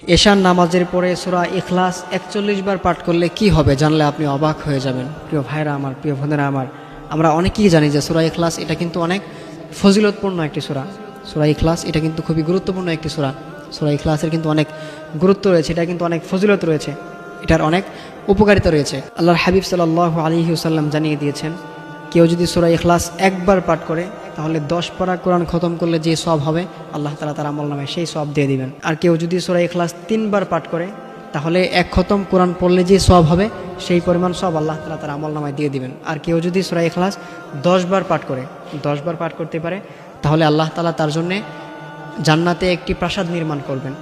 এশার নামাজের পরে সূরা ইখলাস ৪১ বার পাঠ করলে কি হবে জানলে আপনি অবাক হয়ে যাবেন। প্রিয় ভাইরা আমার, প্রিয় বোনেরা আমার, আমরা অনেকেই জানি যে সূরা ইখলাস এটা কিন্তু অনেক ফজিলতপূর্ণ একটি সূরা। সূরা ইখলাস এটা কিন্তু খুবই গুরুত্বপূর্ণ একটি সূরা। সূরা ইখলাসের কিন্তু অনেক গুরুত্ব রয়েছে, এটা কিন্তু অনেক ফজিলত রয়েছে, এটার অনেক উপকারিতা রয়েছে। আল্লাহর হাবিব সাল্লাল্লাহু আলাইহি ওয়াসাল্লাম জানিয়ে দিয়েছেন, কেউ যদি সূরা ইখলাস একবার পাঠ করে তাহলে 10 পারা কোরআন খতম করলে যে সওয়াব হবে আল্লাহ তাআলা তার আমলনামায় সেই সওয়াব দিয়ে দিবেন। আর কেউ যদি সূরা ইখলাস 3 বার পাঠ করে তাহলে এক খতম কোরআন পড়লে যে সওয়াব হবে সেই পরিমাণ সওয়াব আল্লাহ তাআলা তার আমলনামায় দিয়ে দিবেন। আর কেউ যদি সূরা ইখলাস 10 বার পাঠ করে, 10 বার পাঠ করতে পারে, তাহলে আল্লাহ তাআলা তার জন্য জান্নাতে একটি প্রাসাদ নির্মাণ করবেন।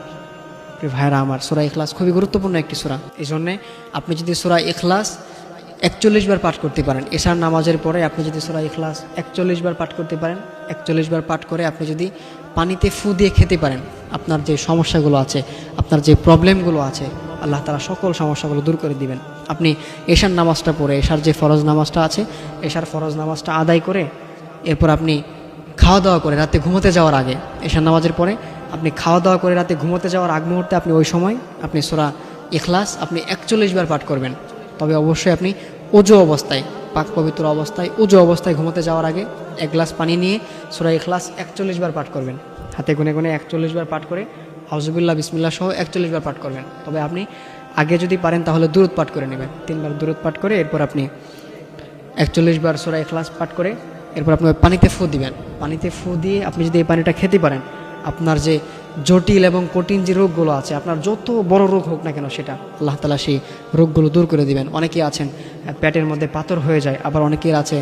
ভাইরা আমার, সূরা ইখলাস খুবই গুরুত্বপূর্ণ একটি সূরা। এই জন্যে আপনি যদি সূরা ইখলাস ৪১ বার পাঠ করতে পারেন, এশার নামাজের পরে আপনি যদি সূরা ইখলাস ৪১ বার পাঠ করতে পারেন, ৪১ বার পাঠ করে আপনি যদি পানিতে ফু দিয়ে খেতে পারেন, আপনার যে সমস্যাগুলো আছে, আপনার যে প্রবলেমগুলো আছে, আল্লাহ তাআলা সকল সমস্যাগুলো দূর করে দিবেন। আপনি এশার নামাজটা পড়ে, এশার যে ফরজ নামাজটা আছে, এশার ফরজ নামাজটা আদায় করে এরপর আপনি খাওয়া দাওয়া করে রাতে ঘুমোতে যাওয়ার আগে, এশার নামাজের পরে আপনি খাওয়া দাওয়া করে রাতে ঘুমোতে যাওয়ার আগ মুহূর্তে আপনি ওই সময় আপনি সূরা ইখলাস আপনি ৪১ বার পাঠ করবেন। তবে অবশ্যই আপনি ওযু অবস্থায়, পাক পবিত্র অবস্থায়, ওযু অবস্থায় ঘুমোতে যাওয়ার আগে 1 গ্লাস পানি নিয়ে সূরা ইখলাস ৪১ বার পাঠ করবেন। হাতে গুনে গুনে ৪১ বার পাঠ করে আউযুবিল্লাহ বিসমিল্লাহ সহ ৪১ বার পাঠ করবেন। তবে আপনি আগে যদি পারেন তাহলে দুরূদ পাঠ করে নেবেন, 3 বার দুরূদ পাঠ করে এরপর আপনি ৪১ বার সূরা ইখলাস পাঠ করে এরপর আপনি পানিতে ফু দিবেন। পানিতে ফু দিয়ে আপনি যদি এই পানিটা খেতে পারেন, আপনার যে জটিল এবং কঠিন যে রোগগুলো আছে, আপনার যত বড় রোগ হোক না কেন, সেটা আল্লাহ তাআলা সেই রোগগুলো দূর করে দিবেন। অনেকেই আছেন পেটের মধ্যে পাথর হয়ে যায়, আবার অনেকের আছে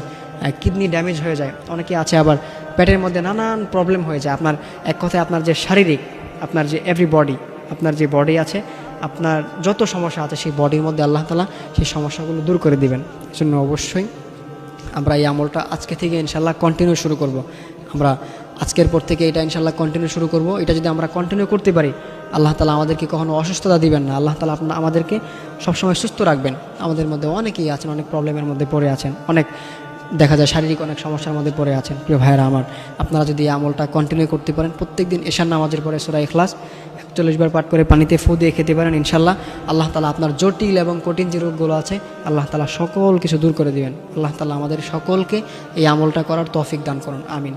কিডনি ড্যামেজ হয়ে যায়, অনেকে আছে আবার পেটের মধ্যে নানান প্রবলেম হয়ে যায়। আপনার এক কথায় আপনার যে শারীরিক, আপনার যে এভরি বডি, আপনার যে বডি আছে, আপনার যত সমস্যা আছে সেই বডির মধ্যে আল্লাহ তাআলা সেই সমস্যাগুলো দূর করে দিবেন। এজন্য অবশ্যই আমরা এই আমলটা আজকে থেকে ইনশাআল্লাহ কন্টিনিউ শুরু করব। আমরা আজকের পর থেকে এটা ইনশাআল্লাহ কন্টিনিউ শুরু করব। এটা যদি আমরা কন্টিনিউ করতে পারি, আল্লাহ তাআলা আমাদেরকে কখনো অসুস্থতা দিবেন না, আল্লাহ তাআলা আমাদেরকে সবসময় সুস্থ রাখবেন। আমাদের মধ্যে অনেকেই আছেন অনেক প্রবলেমের মধ্যে পড়ে আছেন, অনেক দেখা যায় শারীরিক অনেক সমস্যার মধ্যে পড়ে আছেন। প্রিয় ভাইয়েরা আমার, আপনারা যদি এই আমলটা কন্টিনিউ করতে পারেন, প্রত্যেকদিন এশার নামাজের পরে সূরা ইখলাস ৪১ বার পাঠ করে পানিতে ফু দিয়ে খেতে পারেন, ইনশাআল্লাহ আল্লাহ তাআলা আপনার জটিল এবং কঠিন যে রোগগুলো আছে আল্লাহ তাআলা সকল কিছু দূর করে দিবেন। আল্লাহ তাআলা আমাদের সকলকে এই আমলটা করার তৌফিক দান করুন, আমিন।